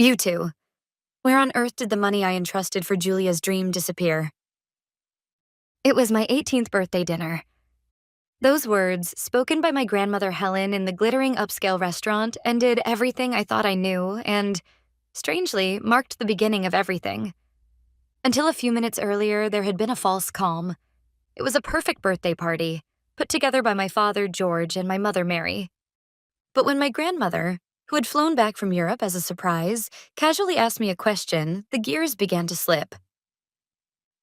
You too. Where on earth did the money I entrusted for Julia's dream disappear? It was my 18th birthday dinner. Those words, spoken by my grandmother Helen in the glittering upscale restaurant, ended everything I thought I knew and, strangely, marked the beginning of everything. Until a few minutes earlier, there had been a false calm. It was a perfect birthday party, put together by my father, George, and my mother, Mary. But when my grandmother, who had flown back from Europe as a surprise, casually asked me a question, the gears began to slip.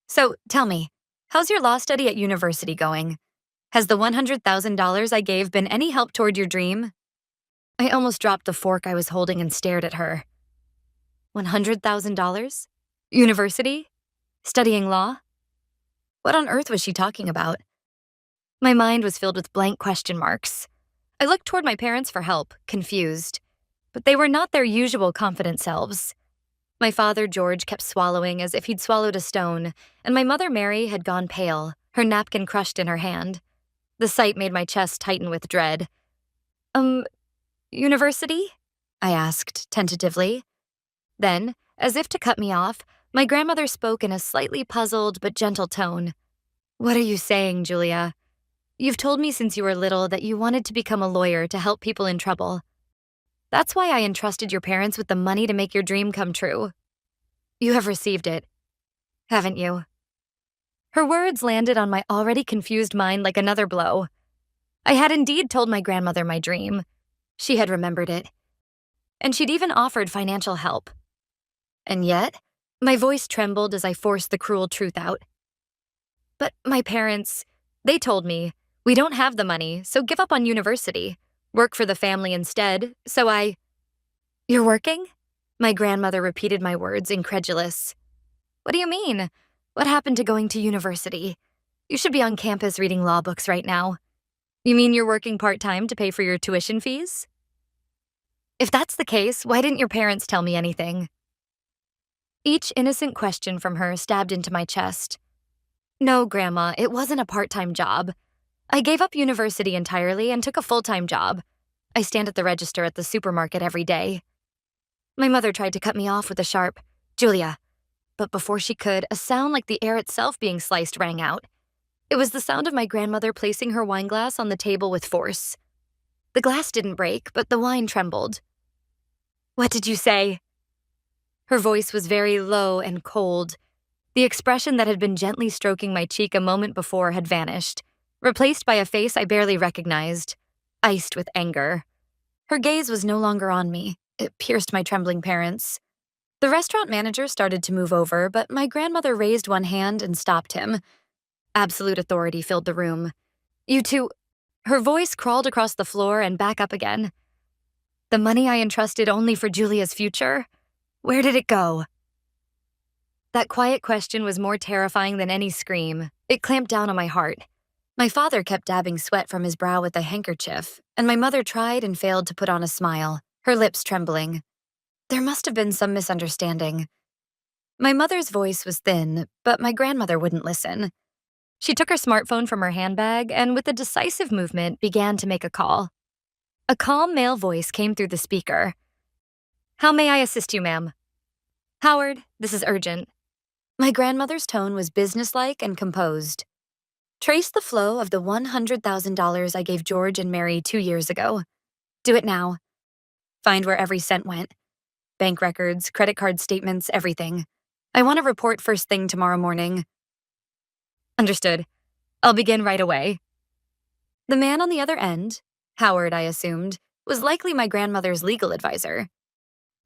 So, tell me, how's your law study at university going? Has the $100,000 I gave been any help toward your dream? I almost dropped the fork I was holding and stared at her. $100,000? University? Studying law? What on earth was she talking about? My mind was filled with blank question marks. I looked toward my parents for help, confused. But they were not their usual confident selves. My father, George, kept swallowing as if he'd swallowed a stone, and my mother, Mary, had gone pale, her napkin crushed in her hand. The sight made my chest tighten with dread. University? I asked, tentatively. Then, as if to cut me off, my grandmother spoke in a slightly puzzled but gentle tone. What are you saying, Julia? You've told me since you were little that you wanted to become a lawyer to help people in trouble. That's why I entrusted your parents with the money to make your dream come true. You have received it, haven't you? Her words landed on my already confused mind like another blow. I had indeed told my grandmother my dream. She had remembered it. And she'd even offered financial help. And yet, my voice trembled as I forced the cruel truth out. But my parents, they told me, we don't have the money, so give up on university. Work for the family instead, so You're working? My grandmother repeated my words, incredulous. What do you mean? What happened to going to university? You should be on campus reading law books right now. You mean you're working part-time to pay for your tuition fees? If that's the case, why didn't your parents tell me anything? Each innocent question from her stabbed into my chest. No, Grandma, it wasn't a part-time job. I gave up university entirely and took a full-time job. I stand at the register at the supermarket every day. My mother tried to cut me off with a sharp, Julia. But before she could, a sound like the air itself being sliced rang out. It was the sound of my grandmother placing her wine glass on the table with force. The glass didn't break, but the wine trembled. What did you say? Her voice was very low and cold. The expression that had been gently stroking my cheek a moment before had vanished, replaced by a face I barely recognized, iced with anger. Her gaze was no longer on me. It pierced my trembling parents. The restaurant manager started to move over, but my grandmother raised one hand and stopped him. Absolute authority filled the room. You two... Her voice crawled across the floor and back up again. The money I entrusted only for Julia's future? Where did it go? That quiet question was more terrifying than any scream. It clamped down on my heart. My father kept dabbing sweat from his brow with a handkerchief, and my mother tried and failed to put on a smile, her lips trembling. There must have been some misunderstanding. My mother's voice was thin, but my grandmother wouldn't listen. She took her smartphone from her handbag and, with a decisive movement, began to make a call. A calm male voice came through the speaker. How may I assist you, ma'am? Howard, this is urgent. My grandmother's tone was businesslike and composed. Trace the flow of the $100,000 I gave George and Mary 2 years ago. Do it now. Find where every cent went. Bank records, credit card statements, everything. I want a report first thing tomorrow morning. Understood. I'll begin right away. The man on the other end, Howard, I assumed, was likely my grandmother's legal advisor.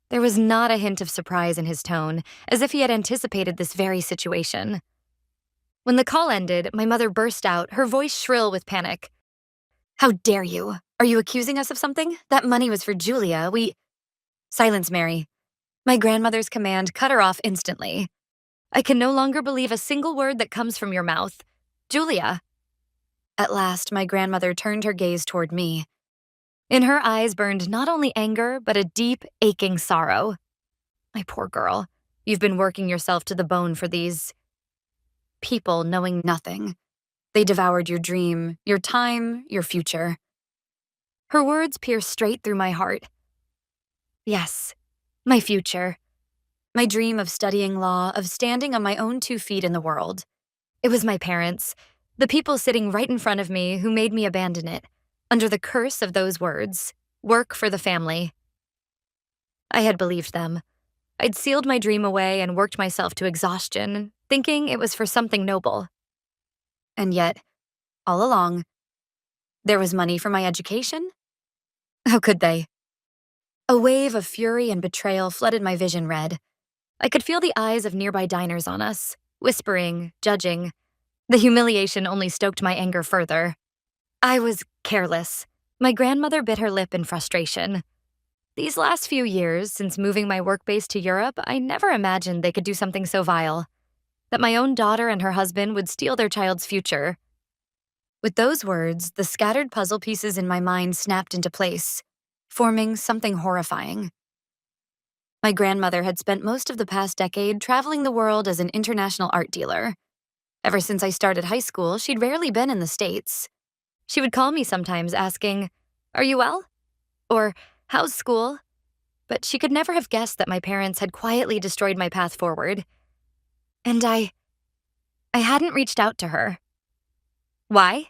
There was not a hint of surprise in his tone, as if he had anticipated this very situation. When the call ended, my mother burst out, her voice shrill with panic. How dare you? Are you accusing us of something? That money was for Julia. Silence, Mary. My grandmother's command cut her off instantly. I can no longer believe a single word that comes from your mouth. Julia. At last, my grandmother turned her gaze toward me. In her eyes burned not only anger, but a deep, aching sorrow. My poor girl, you've been working yourself to the bone for these people knowing nothing. They devoured your dream, your time, your future. Her words pierced straight through my heart. Yes, My future. My dream of studying law, of standing on my own 2 feet in the world. It was my parents, the people sitting right in front of me who made me abandon it, under the curse of those words, work for the family. I had believed them. I'd sealed my dream away and worked myself to exhaustion, thinking it was for something noble. And yet, all along, there was money for my education? How could they? A wave of fury and betrayal flooded my vision red. I could feel the eyes of nearby diners on us, whispering, judging. The humiliation only stoked my anger further. I was careless. My grandmother bit her lip in frustration. These last few years, since moving my work base to Europe, I never imagined they could do something so vile. That my own daughter and her husband would steal their child's future. With those words, the scattered puzzle pieces in my mind snapped into place, forming something horrifying. My grandmother had spent most of the past decade traveling the world as an international art dealer. Ever since I started high school, she'd rarely been in the States. She would call me sometimes asking, "Are you well?" Or, "How's school?" But she could never have guessed that my parents had quietly destroyed my path forward. And I hadn't reached out to her. Why?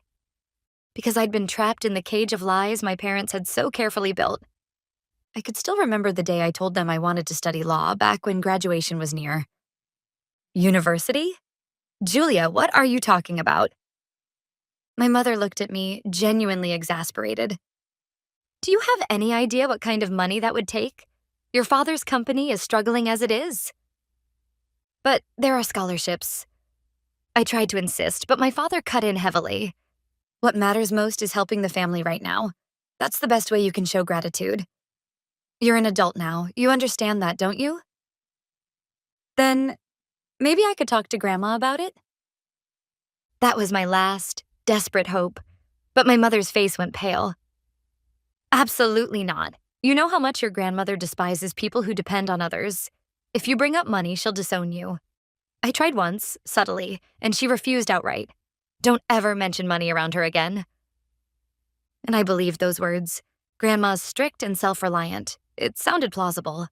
Because I'd been trapped in the cage of lies my parents had so carefully built. I could still remember the day I told them I wanted to study law back when graduation was near. University? Julia, what are you talking about? My mother looked at me, genuinely exasperated. Do you have any idea what kind of money that would take? Your father's company is struggling as it is. But there are scholarships. I tried to insist, but my father cut in heavily. What matters most is helping the family right now. That's the best way you can show gratitude. You're an adult now. You understand that, don't you? Then maybe I could talk to Grandma about it? That was my last, desperate hope, but my mother's face went pale. Absolutely not. You know how much your grandmother despises people who depend on others. If you bring up money, she'll disown you. I tried once, subtly, and she refused outright. Don't ever mention money around her again. And I believed those words. Grandma's strict and self-reliant. It sounded plausible.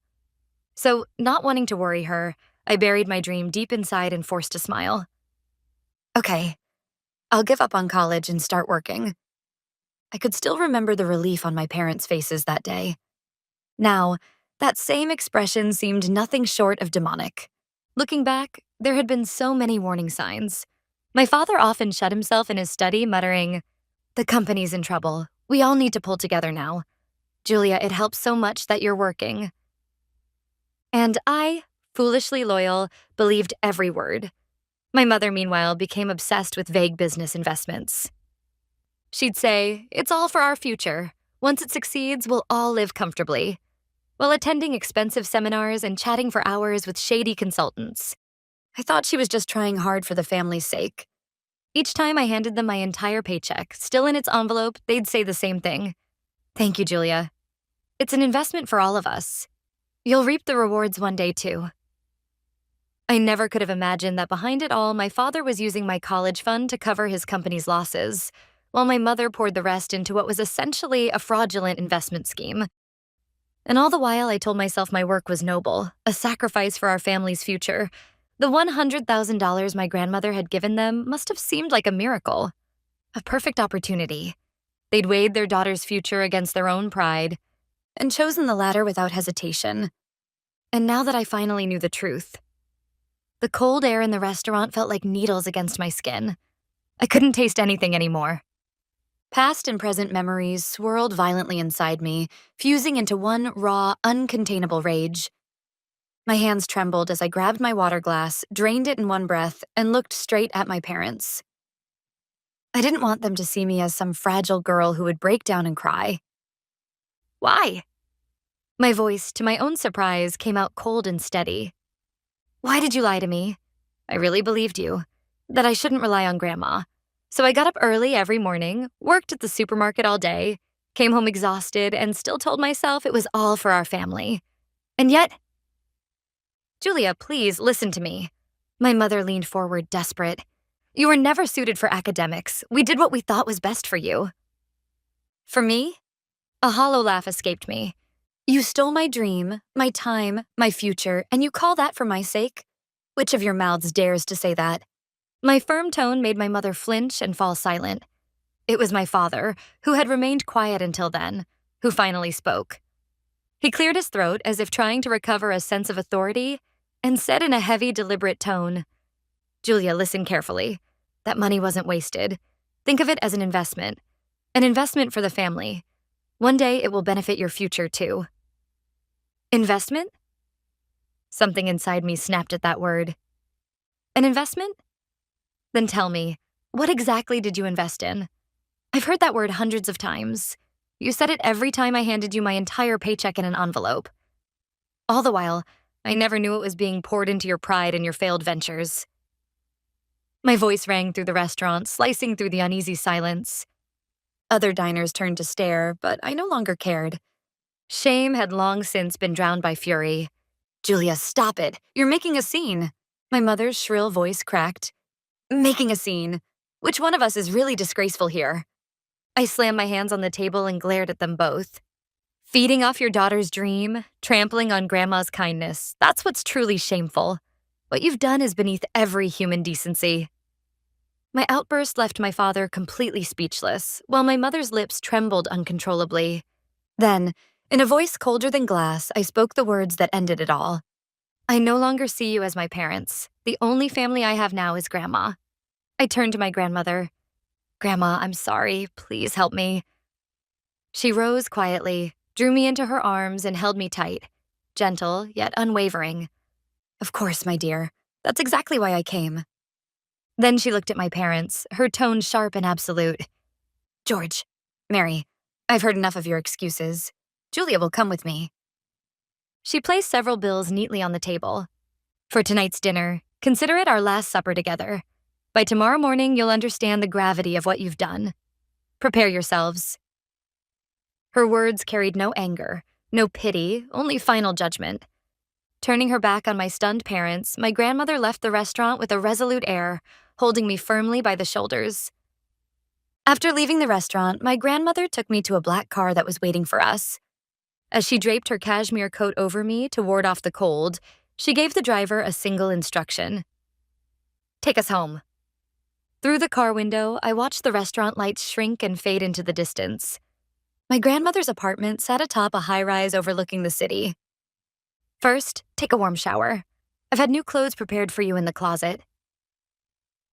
So, not wanting to worry her, I buried my dream deep inside and forced a smile. Okay, I'll give up on college and start working. I could still remember the relief on my parents' faces that day. Now, that same expression seemed nothing short of demonic. Looking back, there had been so many warning signs. My father often shut himself in his study, muttering, "The company's in trouble. We all need to pull together now. Julia, it helps so much that you're working." And I, foolishly loyal, believed every word. My mother, meanwhile, became obsessed with vague business investments. She'd say, "It's all for our future. Once it succeeds, we'll all live comfortably," while attending expensive seminars and chatting for hours with shady consultants. I thought she was just trying hard for the family's sake. Each time I handed them my entire paycheck, still in its envelope, they'd say the same thing. "Thank you, Julia. It's an investment for all of us. You'll reap the rewards one day, too." I never could have imagined that behind it all, my father was using my college fund to cover his company's losses, while my mother poured the rest into what was essentially a fraudulent investment scheme. And all the while, I told myself my work was noble, a sacrifice for our family's future. The $100,000 my grandmother had given them must have seemed like a miracle, a perfect opportunity. They'd weighed their daughter's future against their own pride and chosen the latter without hesitation. And now that I finally knew the truth, the cold air in the restaurant felt like needles against my skin. I couldn't taste anything anymore. Past and present memories swirled violently inside me, fusing into one raw, uncontainable rage. My hands trembled as I grabbed my water glass, drained it in one breath, and looked straight at my parents. I didn't want them to see me as some fragile girl who would break down and cry. "Why?" My voice, to my own surprise, came out cold and steady. "Why did you lie to me? I really believed you, that I shouldn't rely on Grandma. So I got up early every morning, worked at the supermarket all day, came home exhausted, and still told myself it was all for our family. And yet—" "Julia, please listen to me." My mother leaned forward, desperate. "You were never suited for academics. We did what we thought was best for you." For me? A hollow laugh escaped me. You stole my dream, my time, my future, and you call that for my sake? Which of your mouths dares to say that? My firm tone made my mother flinch and fall silent. It was my father, who had remained quiet until then, who finally spoke. He cleared his throat as if trying to recover a sense of authority and said in a heavy, deliberate tone, "Julia, listen carefully. That money wasn't wasted. Think of it as an investment for the family. One day it will benefit your future too." Investment? Something inside me snapped at that word. An investment? Then tell me, what exactly did you invest in? I've heard that word hundreds of times. You said it every time I handed you my entire paycheck in an envelope. All the while, I never knew it was being poured into your pride and your failed ventures. My voice rang through the restaurant, slicing through the uneasy silence. Other diners turned to stare, but I no longer cared. Shame had long since been drowned by fury. "Julia, stop it. You're making a scene." My mother's shrill voice cracked. "Making a scene? Which one of us is really disgraceful here?" I slammed my hands on the table and glared at them both. Feeding off your daughter's dream, trampling on Grandma's kindness, that's what's truly shameful. What you've done is beneath every human decency. My outburst left my father completely speechless, while my mother's lips trembled uncontrollably. Then, in a voice colder than glass, I spoke the words that ended it all. "I no longer see you as my parents. The only family I have now is Grandma." I turned to my grandmother. "Grandma, I'm sorry. Please help me." She rose quietly, drew me into her arms, and held me tight, gentle yet unwavering. "Of course, my dear. That's exactly why I came." Then she looked at my parents, her tone sharp and absolute. "George, Mary, I've heard enough of your excuses. Julia will come with me." She placed several bills neatly on the table. "For tonight's dinner, consider it our last supper together. By tomorrow morning, you'll understand the gravity of what you've done. Prepare yourselves." Her words carried no anger, no pity, only final judgment. Turning her back on my stunned parents, my grandmother left the restaurant with a resolute air, holding me firmly by the shoulders. After leaving the restaurant, my grandmother took me to a black car that was waiting for us. As she draped her cashmere coat over me to ward off the cold, she gave the driver a single instruction. "Take us home." Through the car window, I watched the restaurant lights shrink and fade into the distance. My grandmother's apartment sat atop a high-rise overlooking the city. "First, take a warm shower. I've had new clothes prepared for you in the closet."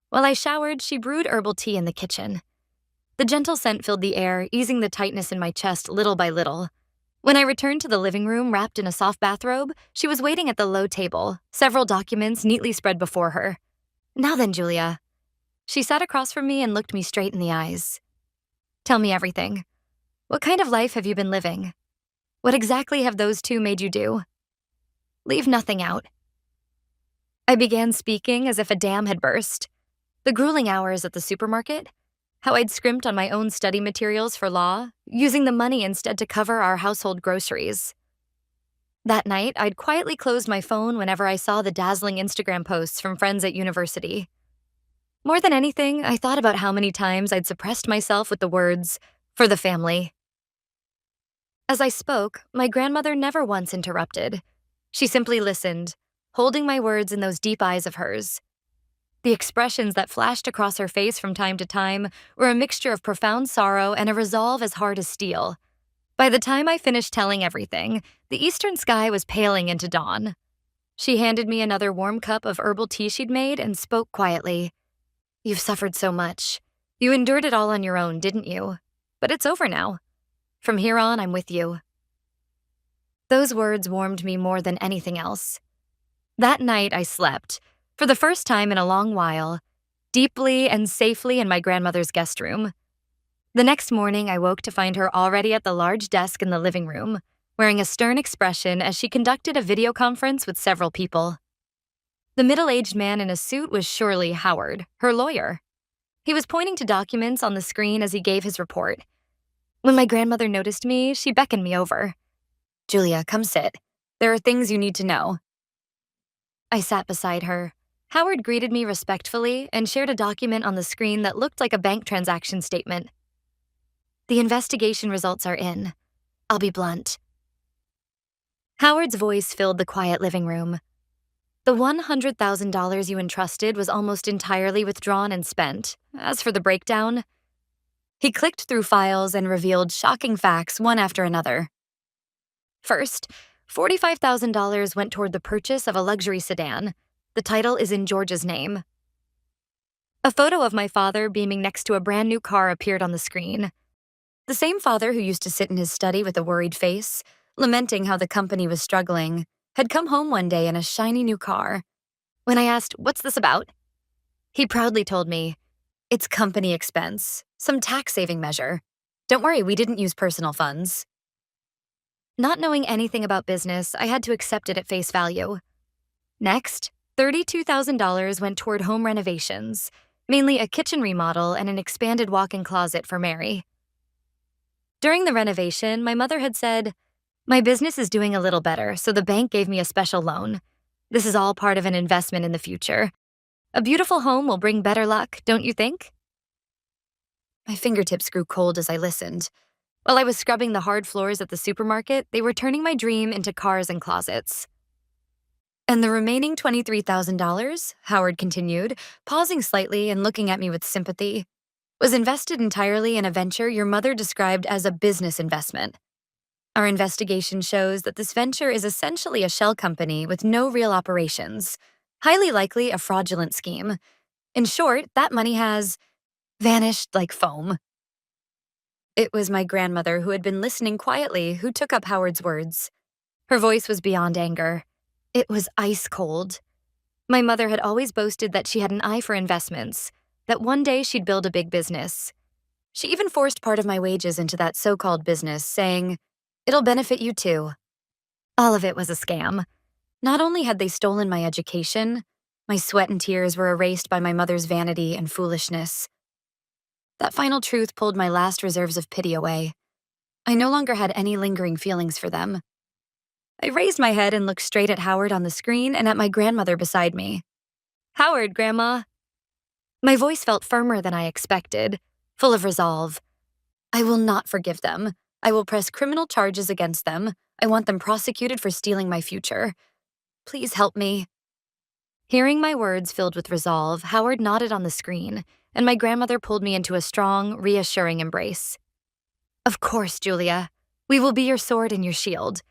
While I showered, she brewed herbal tea in the kitchen. The gentle scent filled the air, easing the tightness in my chest little by little. When I returned to the living room wrapped in a soft bathrobe, she was waiting at the low table, several documents neatly spread before her. "Now then, Julia." She sat across from me and looked me straight in the eyes. "Tell me everything. What kind of life have you been living? What exactly have those two made you do? Leave nothing out." I began speaking as if a dam had burst. The grueling hours at the supermarket, how I'd scrimped on my own study materials for law, using the money instead to cover our household groceries. That night, I'd quietly closed my phone whenever I saw the dazzling Instagram posts from friends at university. More than anything, I thought about how many times I'd suppressed myself with the words, "for the family." As I spoke, my grandmother never once interrupted. She simply listened, holding my words in those deep eyes of hers. The expressions that flashed across her face from time to time were a mixture of profound sorrow and a resolve as hard as steel. By the time I finished telling everything, the eastern sky was paling into dawn. She handed me another warm cup of herbal tea she'd made and spoke quietly. "You've suffered so much. You endured it all on your own, didn't you? But it's over now. From here on, I'm with you." Those words warmed me more than anything else. That night, I slept, for the first time in a long while, deeply and safely in my grandmother's guest room. The next morning, I woke to find her already at the large desk in the living room, wearing a stern expression as she conducted a video conference with several people. The middle-aged man in a suit was surely Howard, her lawyer. He was pointing to documents on the screen as he gave his report. When my grandmother noticed me, she beckoned me over. "Julia, come sit. There are things you need to know." I sat beside her. Howard greeted me respectfully and shared a document on the screen that looked like a bank transaction statement. "The investigation results are in. I'll be blunt. Howard's voice filled the quiet living room. The $100,000 you entrusted was almost entirely withdrawn and spent. As for the breakdown, he clicked through files and revealed shocking facts one after another. First, $45,000 went toward the purchase of a luxury sedan. The title is in George's name. A photo of my father beaming next to a brand new car appeared on the screen. The same father who used to sit in his study with a worried face, lamenting how the company was struggling, had come home one day in a shiny new car. When I asked, "What's this about?" he proudly told me, "It's company expense, some tax-saving measure. Don't worry, we didn't use personal funds." Not knowing anything about business, I had to accept it at face value. Next, $32,000 went toward home renovations, mainly a kitchen remodel and an expanded walk-in closet for Mary. During the renovation, my mother had said, "My business is doing a little better, so the bank gave me a special loan. This is all part of an investment in the future. A beautiful home will bring better luck, don't you think?" My fingertips grew cold as I listened. While I was scrubbing the hard floors at the supermarket, they were turning my dream into cars and closets. "And the remaining $23,000, Howard continued, pausing slightly and looking at me with sympathy, was invested entirely in a venture your mother described as a business investment. Our investigation shows that this venture is essentially a shell company with no real operations, highly likely a fraudulent scheme. In short, that money has vanished like foam." It was my grandmother, who had been listening quietly, who took up Howard's words. Her voice was beyond anger. It was ice cold. My mother had always boasted that she had an eye for investments, that one day she'd build a big business. She even forced part of my wages into that so-called business, saying, "It'll benefit you too." All of it was a scam. Not only had they stolen my education, my sweat and tears were erased by my mother's vanity and foolishness. That final truth pulled my last reserves of pity away. I no longer had any lingering feelings for them. I raised my head and looked straight at Howard on the screen and at my grandmother beside me. "Howard, Grandma." My voice felt firmer than I expected, full of resolve. "I will not forgive them. I will press criminal charges against them. I want them prosecuted for stealing my future. Please help me." Hearing my words filled with resolve, Howard nodded on the screen, and my grandmother pulled me into a strong, reassuring embrace. "Of course, Julia. We will be your sword and your shield.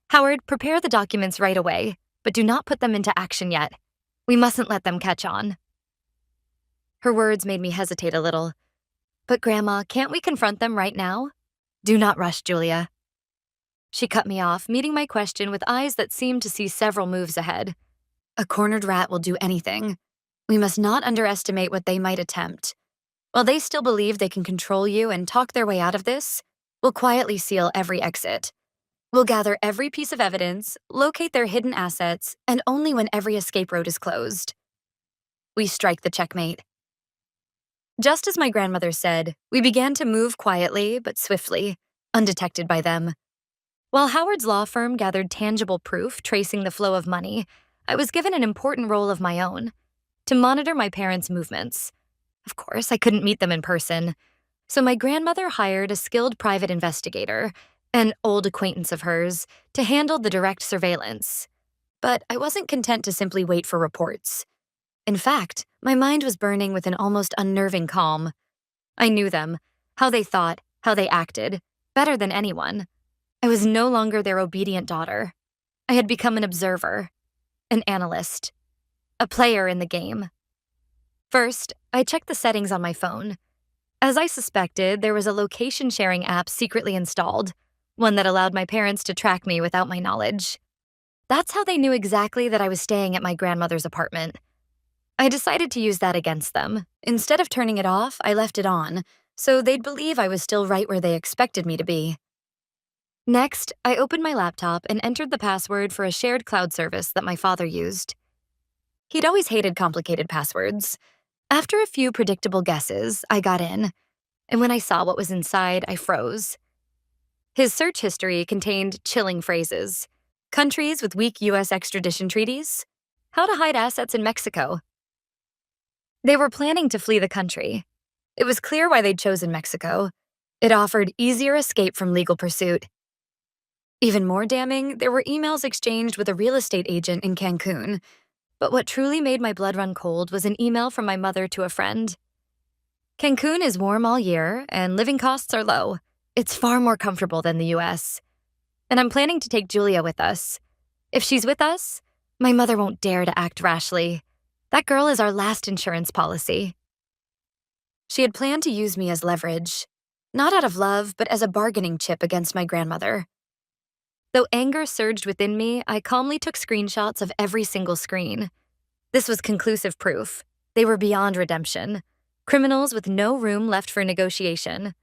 Howard, prepare the documents right away, but do not put them into action yet. We mustn't let them catch on." Her words made me hesitate a little. "But Grandma, can't we confront them right now?" "Do not rush, Julia." She cut me off, meeting my question with eyes that seemed to see several moves ahead. "A cornered rat will do anything. We must not underestimate what they might attempt. While they still believe they can control you and talk their way out of this, we'll quietly seal every exit. We'll gather every piece of evidence, locate their hidden assets, and only when every escape route is closed, we strike the checkmate." Just as my grandmother said, we began to move quietly but swiftly, undetected by them. While Howard's law firm gathered tangible proof tracing the flow of money, I was given an important role of my own, to monitor my parents' movements. Of course, I couldn't meet them in person, so my grandmother hired a skilled private investigator, an old acquaintance of hers, to handle the direct surveillance. But I wasn't content to simply wait for reports. In fact, my mind was burning with an almost unnerving calm. I knew them, how they thought, how they acted, better than anyone. I was no longer their obedient daughter. I had become an observer, an analyst, a player in the game. First, I checked the settings on my phone. As I suspected, there was a location-sharing app secretly installed, one that allowed my parents to track me without my knowledge. That's how they knew exactly that I was staying at my grandmother's apartment. I decided to use that against them. Instead of turning it off, I left it on, so they'd believe I was still right where they expected me to be. Next, I opened my laptop and entered the password for a shared cloud service that my father used. He'd always hated complicated passwords. After a few predictable guesses, I got in, and when I saw what was inside, I froze. His search history contained chilling phrases: countries with weak U.S. extradition treaties, how to hide assets in Mexico. They were planning to flee the country. It was clear why they'd chosen Mexico. It offered easier escape from legal pursuit. Even more damning, there were emails exchanged with a real estate agent in Cancun. But what truly made my blood run cold was an email from my mother to a friend. Cancun is warm all year, and living costs are low. It's far more comfortable than the US. And I'm planning to take Julia with us. If she's with us, my mother won't dare to act rashly. That girl is our last insurance policy. She had planned to use me as leverage, not out of love, but as a bargaining chip against my grandmother. Though anger surged within me, I calmly took screenshots of every single screen. This was conclusive proof. They were beyond redemption. Criminals with no room left for negotiation.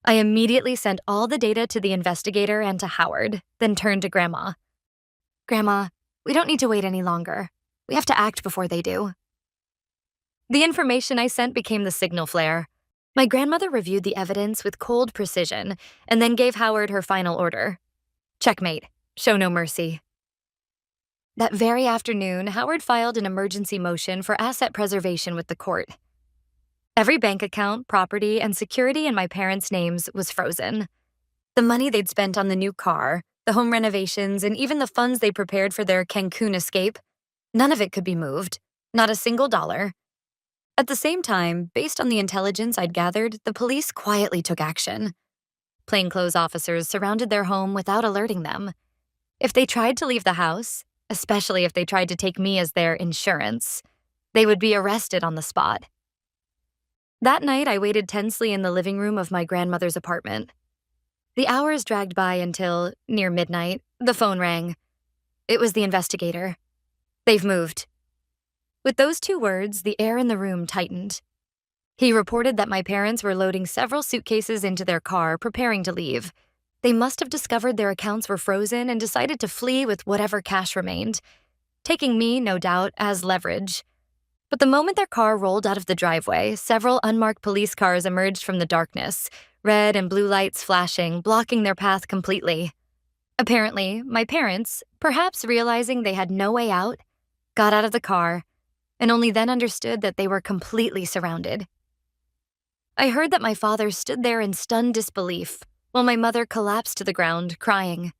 I immediately sent all the data to the investigator and to Howard, then turned to Grandma. Grandma, we don't need to wait any longer. We have to act before they do. The information I sent became the signal flare. My grandmother reviewed the evidence with cold precision and then gave Howard her final order. Checkmate. Show no mercy. That very afternoon, Howard filed an emergency motion for asset preservation with the court. Every bank account, property, and security in my parents' names was frozen. The money they'd spent on the new car, the home renovations, and even the funds they prepared for their Cancun escape, none of it could be moved. Not a single dollar. At the same time, based on the intelligence I'd gathered, the police quietly took action. Plainclothes officers surrounded their home without alerting them. If they tried to leave the house, especially if they tried to take me as their insurance, they would be arrested on the spot. That night, I waited tensely in the living room of my grandmother's apartment. The hours dragged by until, near midnight, the phone rang. It was the investigator. They've moved. With those two words, the air in the room tightened. He reported that my parents were loading several suitcases into their car, preparing to leave. They must have discovered their accounts were frozen and decided to flee with whatever cash remained, taking me, no doubt, as leverage. But the moment their car rolled out of the driveway, several unmarked police cars emerged from the darkness, red and blue lights flashing, blocking their path completely. Apparently, my parents, perhaps realizing they had no way out, got out of the car, and only then understood that they were completely surrounded. I heard that my father stood there in stunned disbelief, while my mother collapsed to the ground, crying.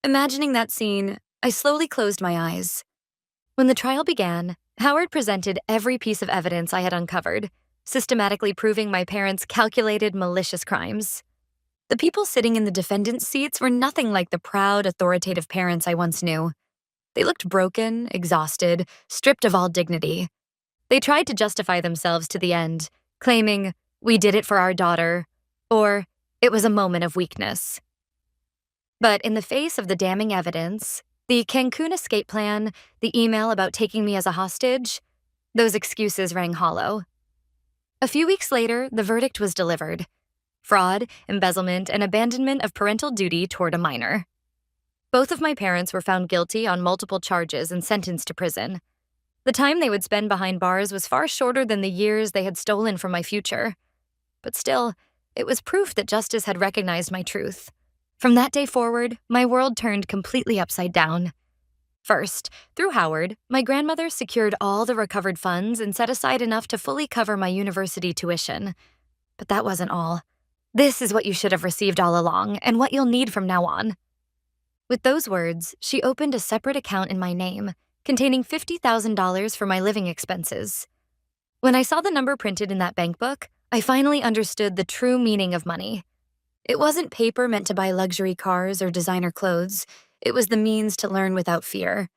Imagining that scene, I slowly closed my eyes. When the trial began, Howard presented every piece of evidence I had uncovered, systematically proving my parents' calculated, malicious crimes. The people sitting in the defendant's seats were nothing like the proud, authoritative parents I once knew. They looked broken, exhausted, stripped of all dignity. They tried to justify themselves to the end, claiming, "We did it for our daughter," or "It was a moment of weakness." But in the face of the damning evidence, the Cancun escape plan, the email about taking me as a hostage, those excuses rang hollow. A few weeks later, the verdict was delivered. Fraud, embezzlement, and abandonment of parental duty toward a minor. Both of my parents were found guilty on multiple charges and sentenced to prison. The time they would spend behind bars was far shorter than the years they had stolen from my future. But still, it was proof that justice had recognized my truth. From that day forward, my world turned completely upside down. First, through Howard, my grandmother secured all the recovered funds and set aside enough to fully cover my university tuition. But that wasn't all. This is what you should have received all along, and what you'll need from now on. With those words, she opened a separate account in my name, containing $50,000 for my living expenses. When I saw the number printed in that bank book, I finally understood the true meaning of money. It wasn't paper meant to buy luxury cars or designer clothes. It was the means to learn without fear,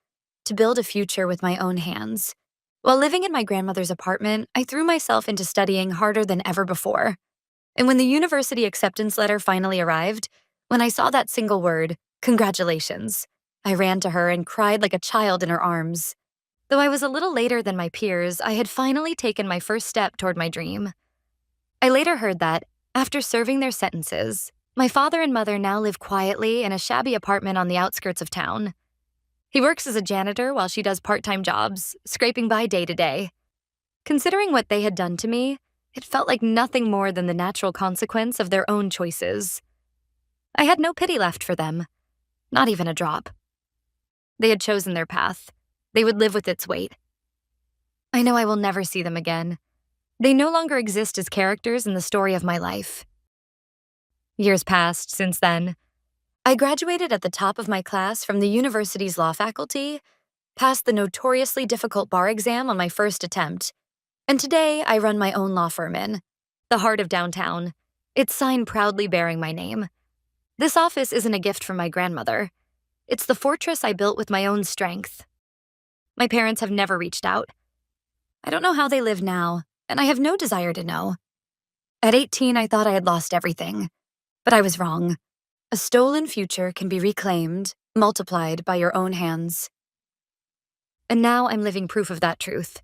to build a future with my own hands. While living in my grandmother's apartment, I threw myself into studying harder than ever before. And when the university acceptance letter finally arrived, when I saw that single word, "Congratulations," I ran to her and cried like a child in her arms. Though I was a little later than my peers, I had finally taken my first step toward my dream. I later heard that, after serving their sentences, my father and mother now live quietly in a shabby apartment on the outskirts of town. He works as a janitor while she does part-time jobs, scraping by day to day. Considering what they had done to me, it felt like nothing more than the natural consequence of their own choices. I had no pity left for them, not even a drop. They had chosen their path. They would live with its weight. I know I will never see them again. They no longer exist as characters in the story of my life. Years passed since then. I graduated at the top of my class from the university's law faculty, passed the notoriously difficult bar exam on my first attempt, and today I run my own law firm in the heart of downtown. Its sign proudly bearing my name. This office isn't a gift from my grandmother. It's the fortress I built with my own strength. My parents have never reached out. I don't know how they live now, and I have no desire to know. At 18, I thought I had lost everything, but I was wrong. A stolen future can be reclaimed, multiplied by your own hands. And now I'm living proof of that truth.